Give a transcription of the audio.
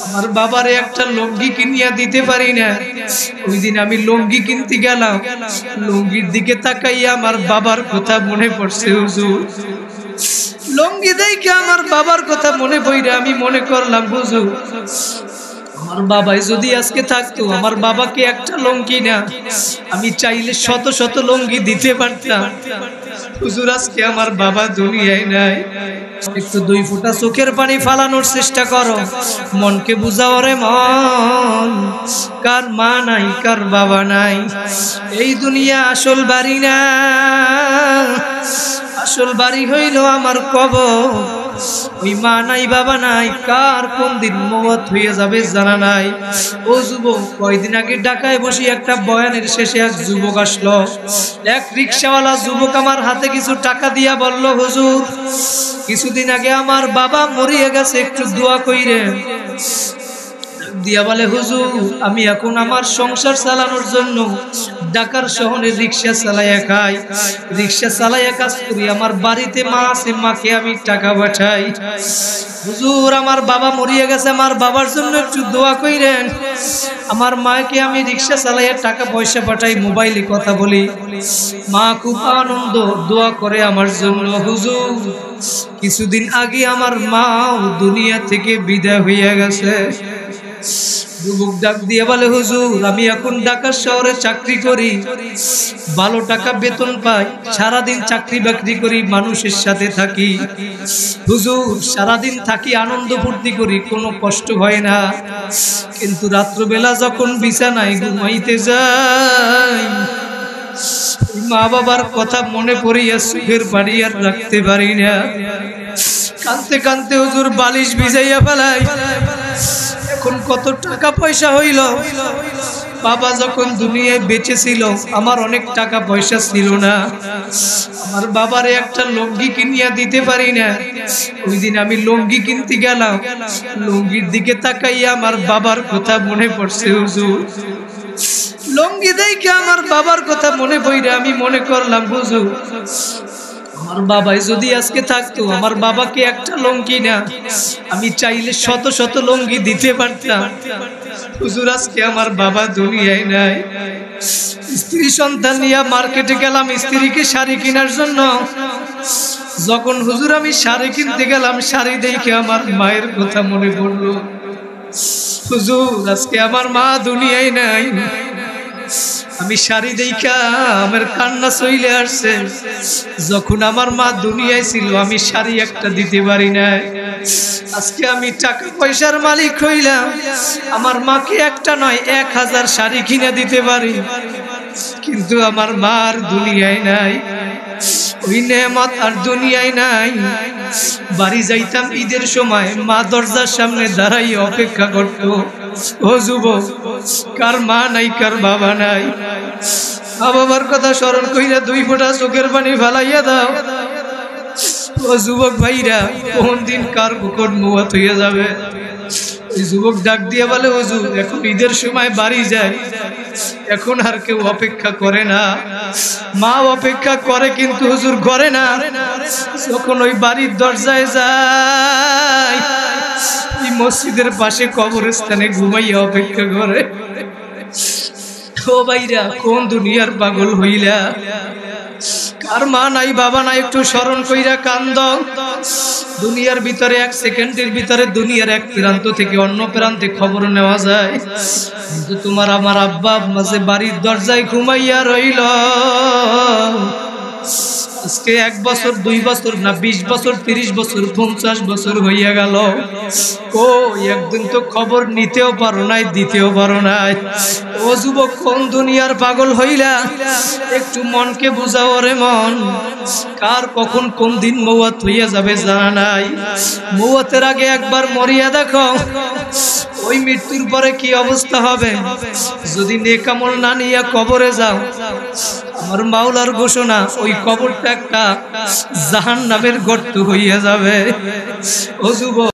আমার বাবারে একটা লুঙ্গি কিনিয়া দিতে পারি না। ওই দিন আমি লুঙ্গি কিনতে গেলাম, লুঙ্গির দিকে তাকাইয়া আমার বাবার কথা মনে পড়ছে হুজুর। লুঙ্গি দেখে আমার বাবার কথা মনে পড়ে আমি মনে করলাম হুজুর, আমার বাবাই যদি আজকে থাকতো, আমার বাবাকে একটা লুঙ্গি না আমি চাইলে শত শত লুঙ্গি দিতে পারতাম। হুজুর আজকে আমার বাবা দুনিয়ায় নাই। একটু দুই ফোঁটা চোখের পানি ফালানোর চেষ্টা করো, মনকে বুঝাও রে মন, কার মা নাই কার বাবা নাই। এই দুনিয়া আসল বাড়ি না, আসল বাড়ি হইল আমার কবর। ওই মা নাই বাবা নাই, কার কোন দিন মওত হয়ে যাবে জানা নাই। ও যুবক, কয়দিন আগে ঢাকায় বসে একটা বয়ানের শেষে এক যুবক আসলো। এক রিকশাওয়ালা যুবক আমার হাতে কিছু টাকা দিয়া বলল, হুজুর কিছুদিন আগে আমার বাবা মরিয়ে গেছে, একটু দোয়া কইরেন। দিয়া বলে, হুজুর আমি এখন আমার সংসার চালানোর জন্য ঢাকার শহরে রিক্সা চালাইয়া খাই, রিক্সা চালাইয়া কাজ করি। আমার বাড়িতে মা আছে, মাকে আমি টাকা পাঠাই। হুজুর আমার বাবা মরিয়ে গেছে, আমার বাবার জন্য একটু দোয়া কইরেন। আমার মাকে আমি রিক্সা চালাইয়া টাকা পয়সা পাঠাই, মোবাইলে কথা বলি, মা খুব আনন্দ দোয়া করে আমার জন্য। হুজুর কিছুদিন আগে আমার মাও দুনিয়া থেকে বিদায় হইয়া গেছে। যুবক ডাক দিয়ে বলে, হুজুর আমি এখন ঢাকা শহরে চাকরি করি, ভালো টাকা বেতন পাই, সারাদিন চাকরি বাকরি করি, মানুষের সাথে থাকি। হুজুর সারাদিন থাকি, আনন্দ ফুর্তি করি, কোনো কষ্ট হয় না। কিন্তু রাত্রবেলা যখন বিছানায় ঘুমাইতে যাই, মা বাবার কথা মনে পড়িয়া সুখের বাড়ি আর রাখতে পারি না। কাঁদতে কাঁদতে হুজুর বালিশ ভিজাইয়া ফেলাই। এখন কত টাকা পয়সা হইল, বাবা যখন দুনিয়ায় বেঁচে ছিল আমার অনেক টাকা পয়সা ছিল না, আমার বাবারে একটা লুঙ্গি কিনিয়া দিতে পারি না। ওই দিন আমি লুঙ্গি কিনতে গেলাম, লুঙ্গির দিকে তাকাইয়া আমার বাবার কথা মনে পড়ছে হুজুর। লুঙ্গি দেখে আমার বাবার কথা মনে পড়ে আমি মনে করলাম হুজুর, আমার বাবাই যদি আজকে থাকতো, আমার বাবাকে একটা লুঙ্গি না আমি চাইলে শত শত লুঙ্গি দিতে পারতাম। হুজুর আজকে আমার বাবা দুনিয়ায় নাই। স্ত্রী সন্তান নিয়ে মার্কেটে গেলাম স্ত্রীকে শাড়ি কেনার জন্য। যখন হুজুর আমি শাড়ি কিনতে গেলাম, শাড়ি দেখে আমার মায়ের কথা মনে পড়লো। হুজুর আজকে আমার মা দুনিয়ায় নাই। আমি শাড়ি দেখা আমার কান্না চলে আসছে। যখন আমার মা দুনিয়ায় ছিল আমি শাড়ি একটা দিতে পারি নাই। আজকে আমি টাকা পয়সার মালিক হইলাম, আমার মাকে একটা নয় 1000 শাড়ি কিনে দিতে পারি, কিন্তু আমার মা আর দুনিয়ায় নাই। ওই নেয়ামত আর দুনিয়ায় নাই। বাড়ি যাইতাম ঈদের সময়, মা দরজার সামনে দাঁড়াই অপেক্ষা করত। ও যুবক, কার মা নাই কার বাবা নাই, মা বাবার কথা স্মরণ কইরা দুই ফোঁটা চোখের পানি ফেলাইয়া দাও। ও যুবক ভাইরা, কোন দিন কার কখন মওত হইয়া যাবে। ওই যুবক ডাক দিয়ে বলে, হুজুর এখন ঈদের সময় বাড়ি যায়, এখন আর কেউ অপেক্ষা করে না। মা অপেক্ষা করে কিন্তু হুজুর করে না। যখন ওই বাড়ির দরজায় যায়, মসজিদের পাশে কবরস্থানে ঘুমাইয়া অপেক্ষা করে। ও ভাইরা, কোন দুনিয়ার পাগল হইলা, কার মা নাই বাবা নাই, একটু স্মরণ কইরা কান্দ। দুনিয়ার ভিতরে 1 সেকেন্ডের ভিতরে দুনিয়ার এক প্রান্ত থেকে অন্য প্রান্তে খবর নেওয়া যায়, কিন্তু তোমার আমার আব্বা মাঝে বাড়ির দরজায় ঘুমাইয়া রইল। আজকে 1 বছর 2 বছর না 20 বছর 30 বছর 50 বছর হইয়া গেল। ও একদিন তো খবর নিতেও পারো নাই, দিতেও পারো নাই। ও যুবক, কোন দুনিয়ার পাগল হইলা, একটু মনকে বুঝাও রে মন, কার কখন কোন দিন মওত হইয়া যাবে জানা নাই। মওতের আগে একবার মরিয়া দেখো, ওই মৃত্যুর পরে কি অবস্থা হবে। যদি নেক আমল না নিয়ে কবরে যাও, আমার মাওলার ঘোষণা ওই কবরটা একটা জাহান্নামের গর্ত হইয়া যাবে। ও যুবক।